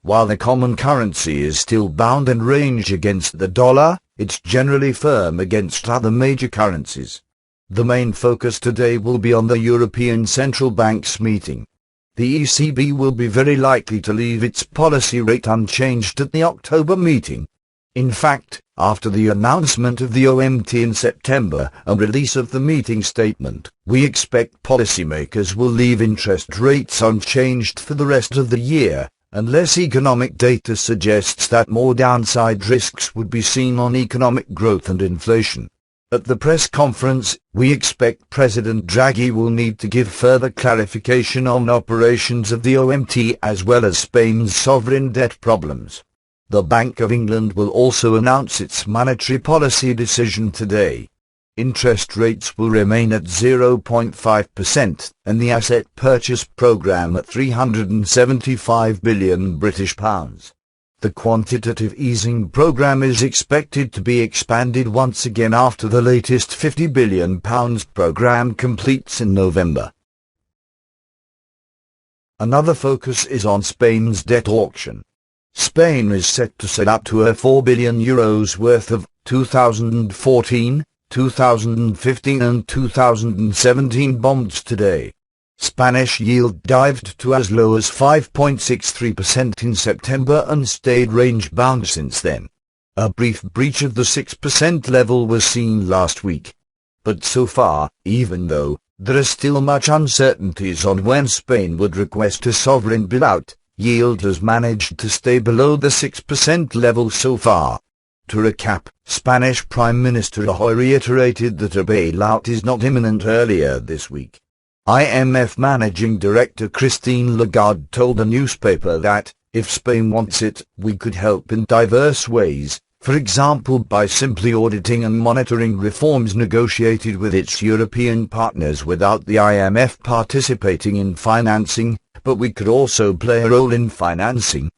While the common currency is still bound and range against the dollar, it's generally firm against other major currencies. The main focus today will be on the European Central Bank's meeting. The ECB will be very likely to leave its policy rate unchanged at the October meeting. In fact, after the announcement of the OMT in September and release of the meeting statement, we expect policymakers will leave interest rates unchanged for the rest of the year, unless economic data suggests that more downside risks would be seen on economic growth and inflation. At the press conference, we expect President Draghi will need to give further clarification on operations of the OMT as well as Spain's sovereign debt problems. The Bank of England will also announce its monetary policy decision today. Interest rates will remain at 0.5% and the asset purchase programme at £375 billion. The quantitative easing programme is expected to be expanded once again after the latest £50 billion programme completes in November. Another focus is on Spain's debt auction. Spain is set to sell up to €4 billion worth of 2014, 2015 and 2017 bonds today. Spanish yield dived to as low as 5.63% in September and stayed range-bound since then. A brief breach of the 6% level was seen last week. But so far, even though there are still much uncertainties on when Spain would request a sovereign bailout, yield has managed to stay below the 6% level so far. To recap, Spanish Prime Minister Rajoy reiterated that a bailout is not imminent earlier this week. IMF Managing Director Christine Lagarde told a newspaper that, if Spain wants it, we could help in diverse ways, for example by simply auditing and monitoring reforms negotiated with its European partners without the IMF participating in financing, but we could also play a role in financing.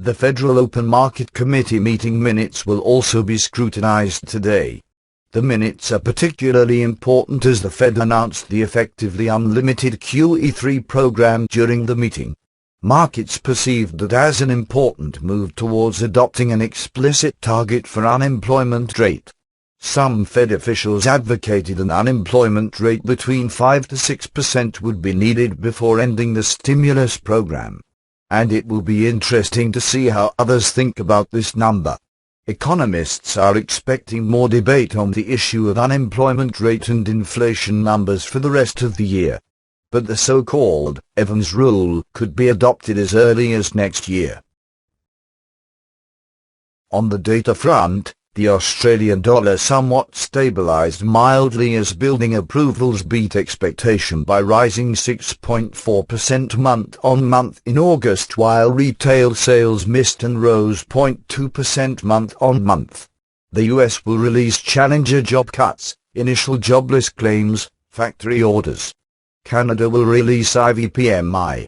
The Federal Open Market Committee meeting minutes will also be scrutinized today. The minutes are particularly important as the Fed announced the effectively unlimited QE3 program during the meeting. Markets perceived it as an important move towards adopting an explicit target for unemployment rate. Some Fed officials advocated an unemployment rate between 5 to 6% would be needed before ending the stimulus program. And it will be interesting to see how others think about this number. Economists are expecting more debate on the issue of unemployment rate and inflation numbers for the rest of the year. But the so-called Evans rule could be adopted as early as next year. On the data front, the Australian dollar somewhat stabilized mildly as building approvals beat expectation by rising 6.4% month-on-month in August, while retail sales missed and rose 0.2% month-on-month. The US will release challenger job cuts, initial jobless claims, factory orders. Canada will release IVPMI,